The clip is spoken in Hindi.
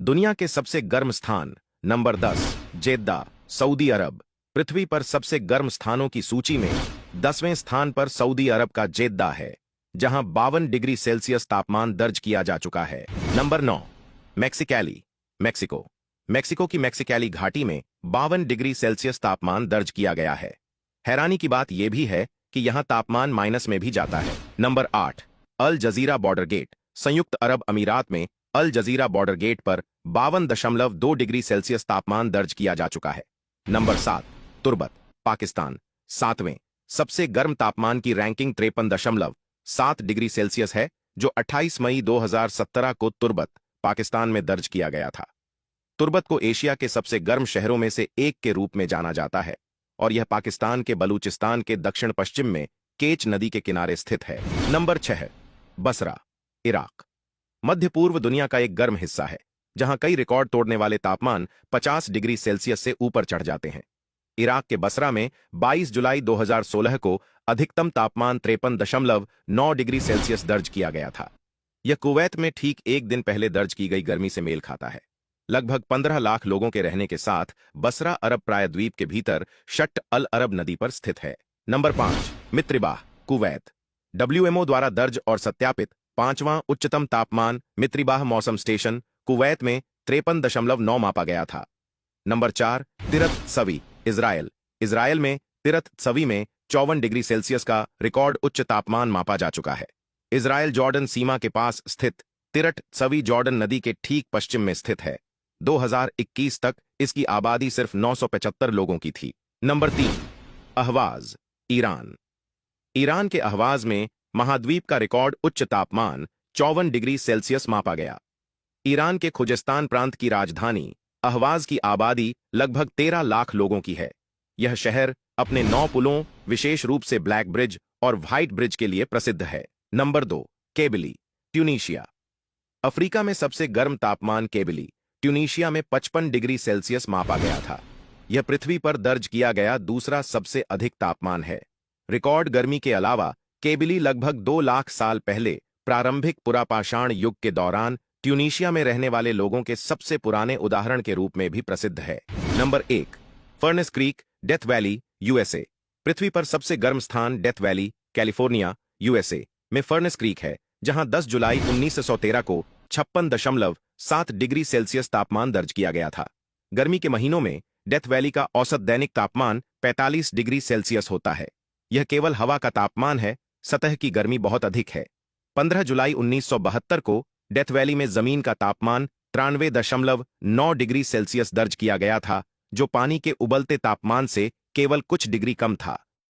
दुनिया के सबसे गर्म स्थान। नंबर 10, जेद्दा, सऊदी अरब। पृथ्वी पर सबसे गर्म स्थानों की सूची में 10वें स्थान पर सऊदी अरब का जेद्दा है, जहां 52 डिग्री सेल्सियस तापमान दर्ज किया जा चुका है। Number 9, मैक्सिकैली, Mexico. मेक्सिको की मैक्सिकैली घाटी में 52 डिग्री सेल्सियस तापमान दर्ज किया गया है। हैरानी की बात यह भी है कि यहां तापमान माइनस में भी जाता है। नंबर 8, अल जजीरा बॉर्डर गेट, संयुक्त अरब अमीरात में अल जजीरा बॉर्डर गेट पर 52.2 डिग्री सेल्सियस तापमान दर्ज किया जा चुका है। नंबर 7, तुर्बत, पाकिस्तान। 7वें सबसे गर्म तापमान की रैंकिंग 53.7 डिग्री सेल्सियस है, जो 28 मई 2017 को तुर्बत, पाकिस्तान में दर्ज किया गया था। तुर्बत को एशिया के सबसे गर्म शहरों में से एक के रूप में जाना जाता है और यह पाकिस्तान के बलूचिस्तान के दक्षिण पश्चिम में केच नदी के किनारे स्थित है। Number 6, Basra, Iraq. मध्य पूर्व दुनिया का एक गर्म हिस्सा है, जहां कई रिकॉर्ड तोड़ने वाले तापमान 50 डिग्री सेल्सियस से ऊपर चढ़ जाते हैं। इराक के बसरा में 22 जुलाई 2016 को अधिकतम तापमान 53.9 डिग्री सेल्सियस दर्ज किया गया था। यह कुवैत में ठीक एक दिन पहले दर्ज की गई गर्मी से मेल खाता है। लगभग 15 लाख लोगों के रहने के साथ बसरा अरब प्रायद्वीप के भीतर शट अल अरब नदी पर स्थित है। Number 5, मित्रिबाह, Kuwait. WMO द्वारा दर्ज और सत्यापित 5वां उच्चतम तापमान मित्रिबाह मौसम स्टेशन, कुवैत में 53.9 मापा गया था। नंबर 4, तिरत सवी, इजराइल। इजराइल में तिरत सवी में 54 डिग्री सेल्सियस का रिकॉर्ड उच्च तापमान मापा जा चुका है। इजराइल जॉर्डन सीमा के पास स्थित तिरट सवी जॉर्डन नदी के ठीक पश्चिम में स्थित है। 2021 तक इसकी आबादी सिर्फ 975 लोगों की थी। Number 3, Ahvaz, Iran. ईरान के अहवाज में महाद्वीप का रिकॉर्ड उच्च तापमान 54 डिग्री सेल्सियस मापा गया। ईरान के खुजेस्तान प्रांत की राजधानी अहवाज की आबादी लगभग 13 लाख लोगों की है। यह शहर अपने 9 पुलों, विशेष रूप से ब्लैक ब्रिज और व्हाइट ब्रिज के लिए प्रसिद्ध है। Number 2, केबिली, Tunisia. अफ्रीका में सबसे गर्म तापमान केबिली, ट्यूनीशिया में 55 डिग्री सेल्सियस मापा गया था। यह पृथ्वी पर दर्ज किया गया दूसरा सबसे अधिक तापमान है। रिकॉर्ड गर्मी के अलावा केबिली लगभग 2 लाख साल पहले प्रारंभिक पुरापाषाण युग के दौरान ट्यूनीशिया में रहने वाले लोगों के सबसे पुराने उदाहरण के रूप में भी प्रसिद्ध है। Number 1, Furnace Creek, Death Valley, USA. पृथ्वी पर सबसे गर्म स्थान डेथ वैली, कैलिफोर्निया, यूएसए में फर्नेस क्रीक है, जहां 10 जुलाई 1913 को 56.7 डिग्री सेल्सियस तापमान दर्ज किया गया था। गर्मी के महीनों में डेथ वैली का औसत दैनिक तापमान 45 डिग्री सेल्सियस होता है। यह केवल हवा का तापमान है, सतह की गर्मी बहुत अधिक है। 15 जुलाई 1972 को डेथ वैली में जमीन का तापमान 93.9 डिग्री सेल्सियस दर्ज किया गया था, जो पानी के उबलते तापमान से केवल कुछ डिग्री कम था।